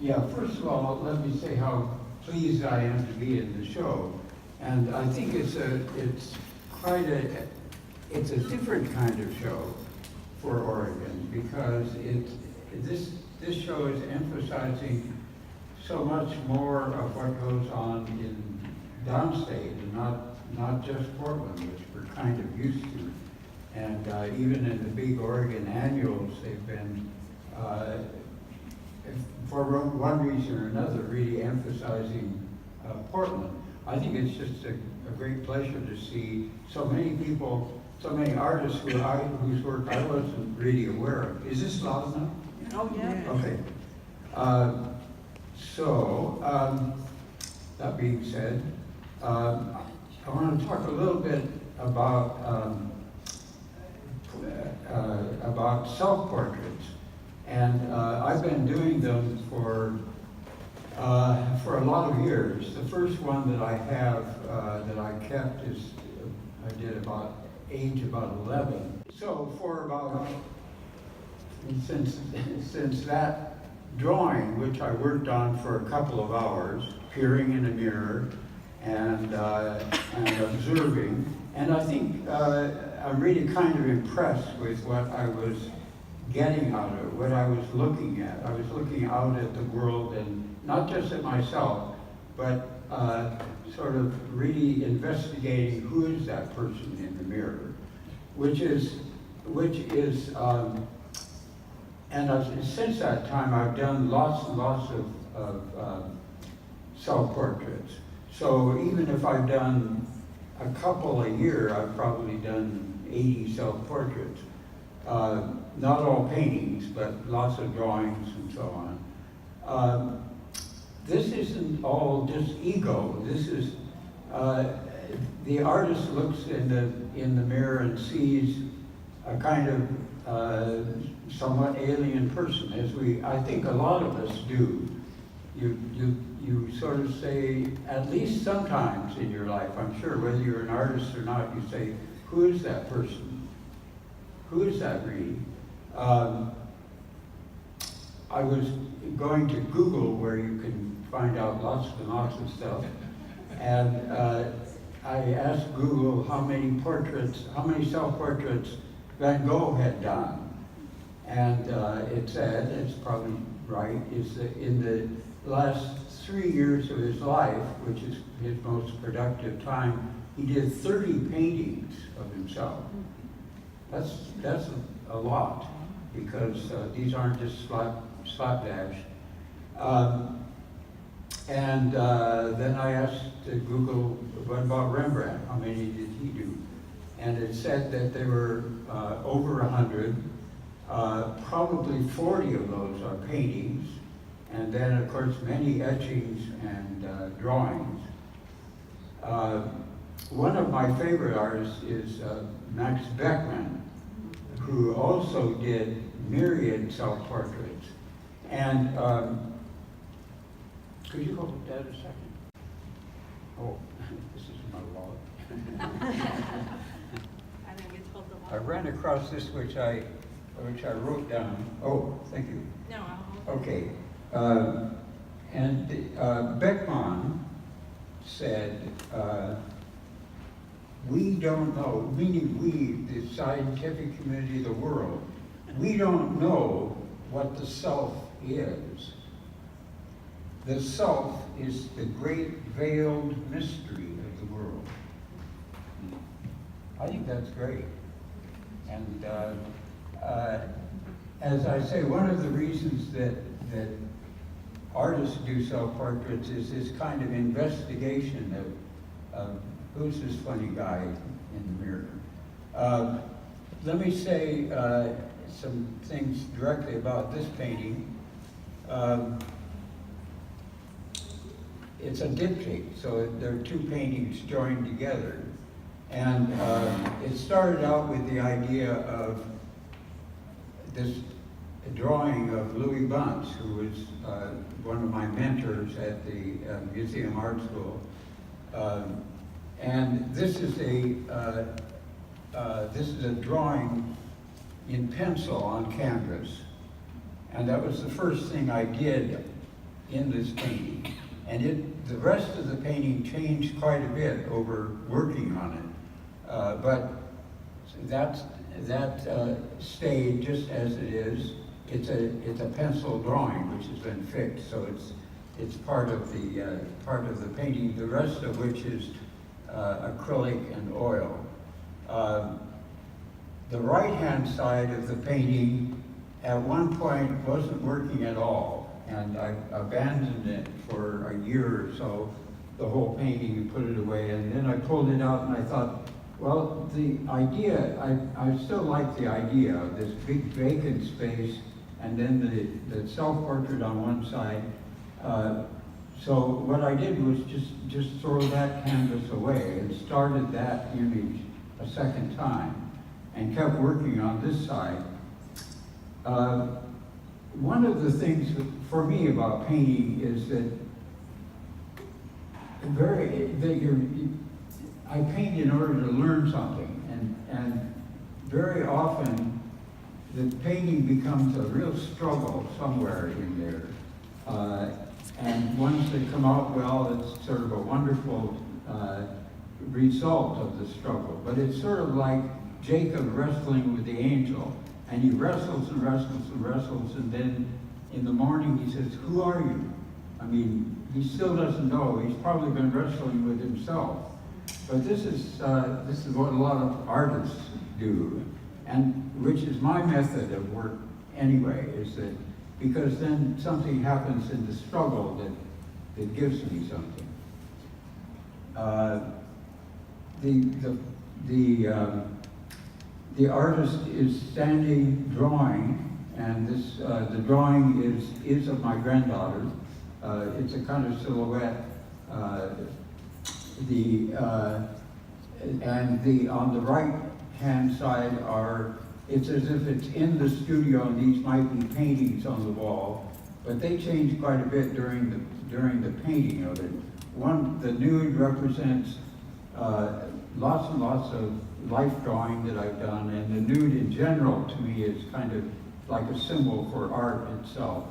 Yeah, first of all, let me say how pleased I am to be in the show. And I think it's a different kind of show for Oregon because this show is emphasizing so much more of what goes on in downstate and not just Portland, which we're kind of used to. And even in the big Oregon annuals, they've been, for one reason or another, really emphasizing Portland. I think it's just a great pleasure to see so many people, so many artists whose work I wasn't really aware of. Is this loud enough? Oh, yeah. Okay. That being said, I want to talk a little bit about self-portraits, and I've been doing them for a lot of years. The first one that I have that I kept is I did about age about 11. So for about since that drawing, which I worked on for a couple of hours, peering in a mirror and observing, and I think I'm really kind of impressed with what I was getting out of it, what I was looking at. I was looking out at the world and not just at myself, but sort of really investigating who is that person in the mirror, and since that time I've done lots and lots of self-portraits. So even if I've done a couple a year, I've probably done 80 self-portraits. Not all paintings, but lots of drawings and so on. This isn't all just ego. This is, the artist looks in the mirror and sees a kind of somewhat alien person, as I think a lot of us do. You sort of say, at least sometimes in your life, I'm sure, whether you're an artist or not, you say, who is that person? Who is that really? I was going to Google, where you can find out lots and lots of stuff, and I asked Google how many self-portraits Van Gogh had done. And it said, it's probably right, is that in the last 3 years of his life, which is his most productive time, he did 30 paintings of himself. That's a lot, because these aren't just slapdash. And then I asked Google, what about Rembrandt? How many did he do? And it said that there were over 100. Probably 40 of those are paintings, and then of course many etchings and drawings. One of my favorite artists is Max Beckmann, who also did myriad self-portraits. And could you hold that a second? Oh, this is my wallet. I ran across this, which I wrote down. Oh, thank you. No, okay. Beckmann said, we don't know, meaning we, the scientific community, the world, we don't know what the self is. The self is the great veiled mystery of the world. I think that's great. And as I say, one of the reasons that artists do self-portraits is this kind of investigation of who's this funny guy in the mirror. Let me say some things directly about this painting. It's a diptych, so there are two paintings joined together. And it started out with the idea of this drawing of Louis Bunce, who was one of my mentors at the Museum Art School. And this is a drawing in pencil on canvas. And that was the first thing I did in this painting. And the rest of the painting changed quite a bit over working on it. But that stayed just as it is. It's a pencil drawing which has been fixed, so it's part of the painting. The rest of which is acrylic and oil. The right-hand side of the painting at one point wasn't working at all, and I abandoned it for a year or so, the whole painting, and put it away, and then I pulled it out and I thought, well, the idea, I still like the idea of this big vacant space and then the self-portrait on one side. So what I did was just throw that canvas away and started that image a second time and kept working on this side. One of the things for me about painting is that I paint in order to learn something, and very often the painting becomes a real struggle somewhere in there. And once they come out well, it's sort of a wonderful result of the struggle. But it's sort of like Jacob wrestling with the angel, and he wrestles and wrestles and wrestles, and then in the morning he says, "Who are you?" I mean, he still doesn't know. He's probably been wrestling with himself. But this is what a lot of artists do, and which is my method of work anyway, is that because then something happens in the struggle that gives me something. The artist is standing drawing, and the drawing is of my granddaughter. It's a kind of silhouette. On the right hand side it's as if it's in the studio, and these might be paintings on the wall, but they changed quite a bit during the painting of it. The nude represents lots and lots of life drawing that I've done, and the nude in general to me is kind of like a symbol for art itself.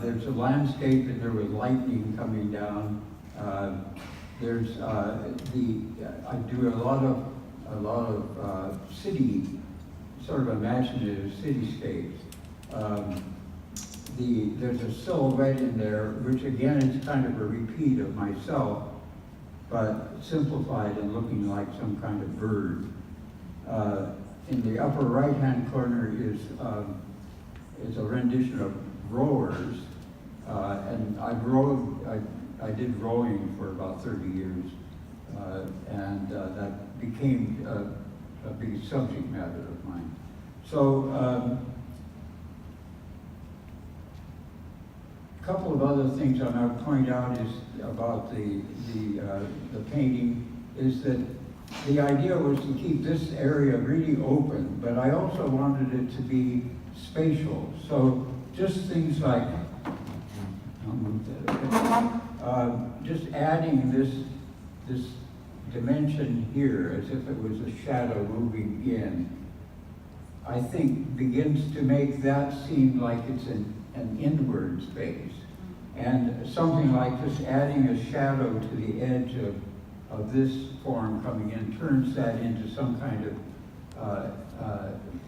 There's a landscape in there with lightning coming down. I do a lot of city, sort of imaginative cityscapes. There's a silhouette in there, which again is kind of a repeat of myself, but simplified and looking like some kind of bird. In the upper right-hand corner is a rendition of rowers, and I did rowing for about 30 years, and that became a big subject matter of mine. So, a couple of other things I want to point out is about the painting is that the idea was to keep this area really open, but I also wanted it to be spatial. So just things like, just adding this dimension here as if it was a shadow moving in, I think begins to make that seem like it's an inward space. And something like just adding a shadow to the edge of this form coming in turns that into some kind of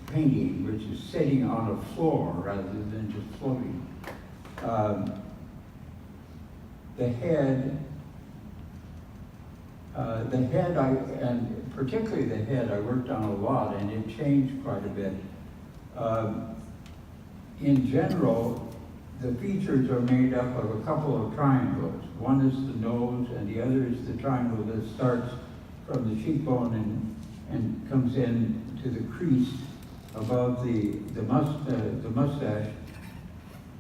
painting, which is sitting on a floor rather than just floating. The head, and particularly the head, I worked on a lot, and it changed quite a bit. In general, the features are made up of a couple of triangles. One is the nose, and the other is the triangle that starts from the cheekbone and comes in to the crease above the mustache,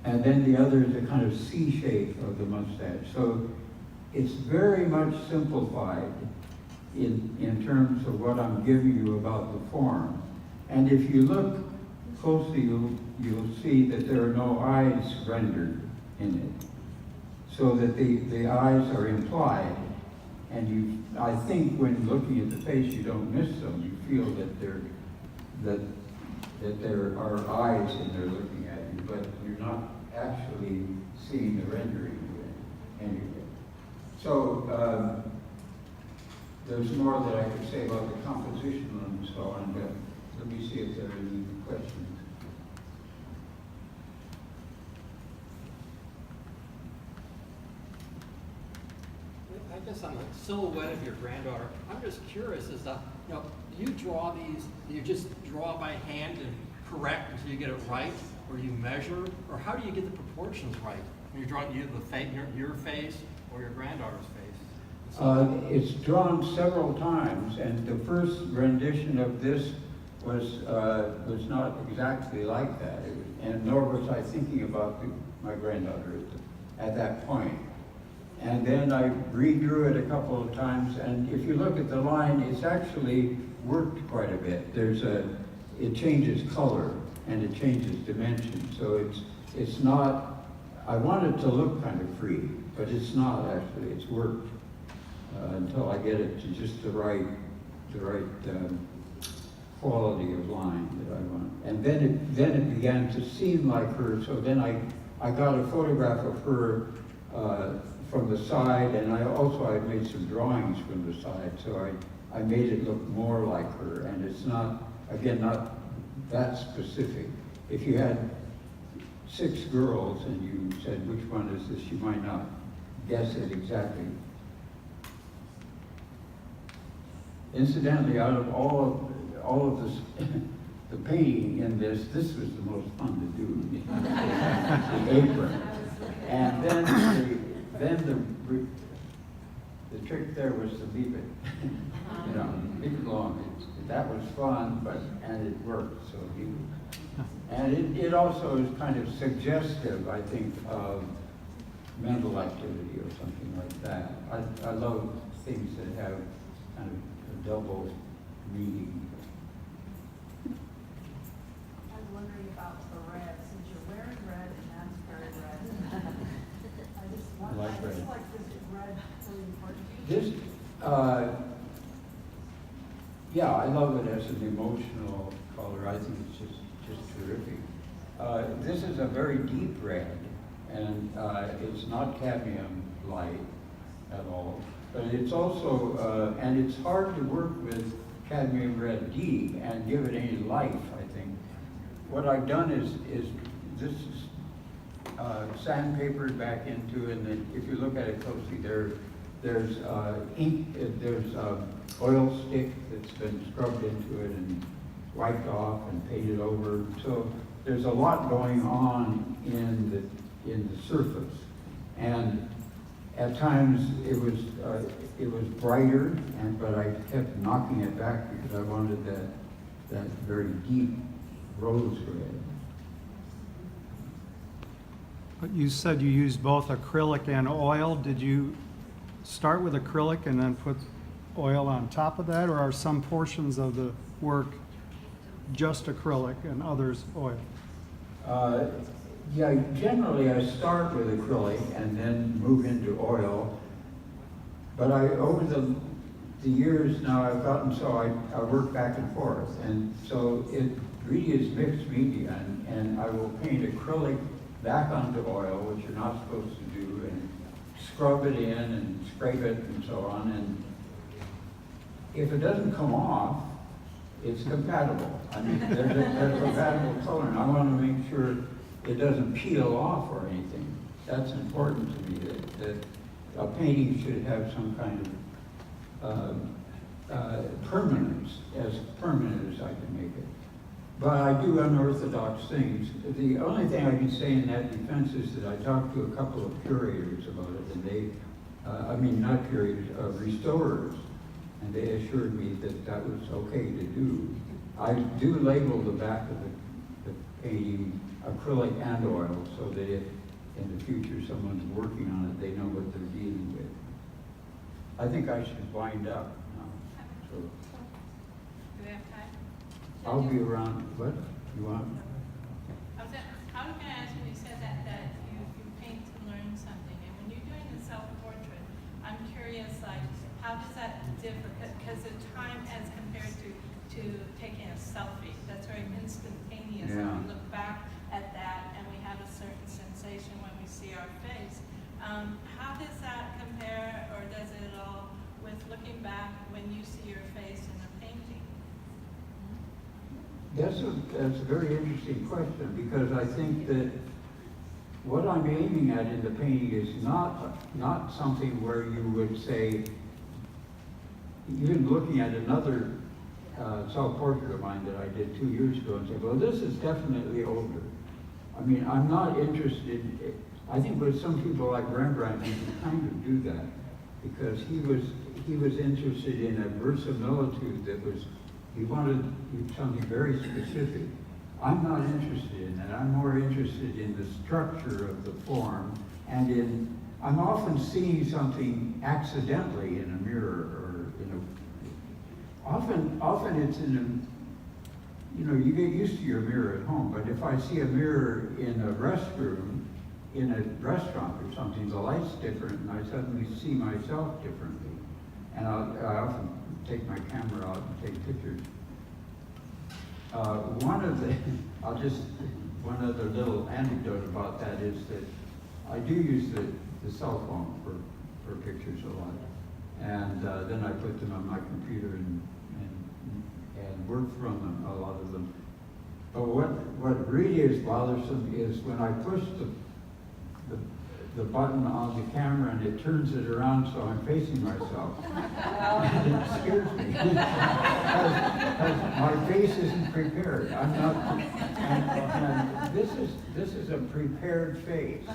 and then the other is a kind of C shape of the mustache. So it's very much simplified in terms of what I'm giving you about the form. And if you look closely, you'll see that there are no eyes rendered in it, so that the eyes are implied. And I think when looking at the face, you don't miss them. You feel that there are eyes and they're looking at you. not actually seeing the rendering anyway. So there's more that I could say about the composition and so on, but let me see if there are any questions. I guess on the silhouette of your granddaughter, I'm just curious, do you draw these, do you just draw by hand and correct until you get it right, or you measure, or how do you get the proportions right when you're drawing either your face or your granddaughter's face? It's drawn several times, and the first rendition of this was not exactly like that, and nor was I thinking about my granddaughter at that point. And then I redrew it a couple of times, and if you look at the line, it's actually worked quite a bit. It changes color and it changes dimension, so it's not. I want it to look kind of free, but it's not actually. It's worked until I get it to just the right quality of line that I want. And then it began to seem like her. So then I got a photograph of her from the side, and I made some drawings from the side, so I made it look more like her, and it's not, again, not that specific. If you had 6 girls and you said, which one is this, you might not guess it exactly. Incidentally, out of all of this, the painting in this was the most fun to do, the apron. And then the trick there was to leave it, leave it long. That was fun, and it worked. So and it also is kind of suggestive, I think, of mental activity or something like that. I love things that have kind of a double meaning. I was wondering about the red, since you're wearing red and that's very red. I just like this red really important. This, yeah, I love it as an emotional color. I think it's just terrific. This is a very deep red, and it's not cadmium light at all. But it's also, and it's hard to work with cadmium red deep and give it any life, I think. What I've done is this is sandpapered back into, and then if you look at it closely, there's ink, there's oil stick that's been scrubbed into it and wiped off and painted over. So there's a lot going on in the surface, and at times it was brighter, but I kept knocking it back because I wanted that very deep rose red. But you said you used both acrylic and oil. Did you start with acrylic and then put oil on top of that, or are some portions of the work just acrylic and others oil? Yeah, generally I start with acrylic and then move into oil. But over the years now, I've gotten so I work back and forth, and so it really is mixed media, and I will paint acrylic back onto oil, which you're not supposed to do, and scrub it in and scrape it and so on. And if it doesn't come off, it's compatible. I mean, there's a compatible color, and I want to make sure it doesn't peel off or anything. That's important to me, that a painting should have some kind of permanence, as permanent as I can make it. But I do unorthodox things. The only thing I can say in that defense is that I talked to a couple of curators about it, and they, not curators, restorers, and they assured me that was okay to do. I do label the back of the painting acrylic and oil, so that if in the future someone's working on it, they know what they're dealing with. I think I should wind up now. So Do we have time? I'll be around. What? You want? I was going to ask when you said that you paint to learn something, and when you're doing the self-portrait, I'm curious, like, how does that differ? Because the time as compared to taking a selfie, that's very instantaneous. Yeah. And we look back at that, and we have a certain That's a very interesting question, because I think that what I'm aiming at in the painting is not something where you would say, even looking at another self-portrait of mine that I did 2 years ago, and say, well, this is definitely older. I mean, I'm not interested, I think with some people like Rembrandt, you can kind of do that, because he was interested in a verisimilitude that was, he wanted something very specific. I'm not interested in that. I'm more interested in the structure of the form, and I'm often seeing something accidentally in a mirror, or often it's in a, you get used to your mirror at home, but if I see a mirror in a restroom, in a restaurant or something, the light's different, and I suddenly see myself differently. And I often take my camera out and take pictures. One other little anecdote about that is that I do use the cell phone for pictures a lot. And then I put them on my computer and work from them, a lot of them. But what really is bothersome is when I push the button on the camera and it turns it around so I'm facing myself. It scares me. Because my face isn't prepared. I'm not, and this is a prepared face.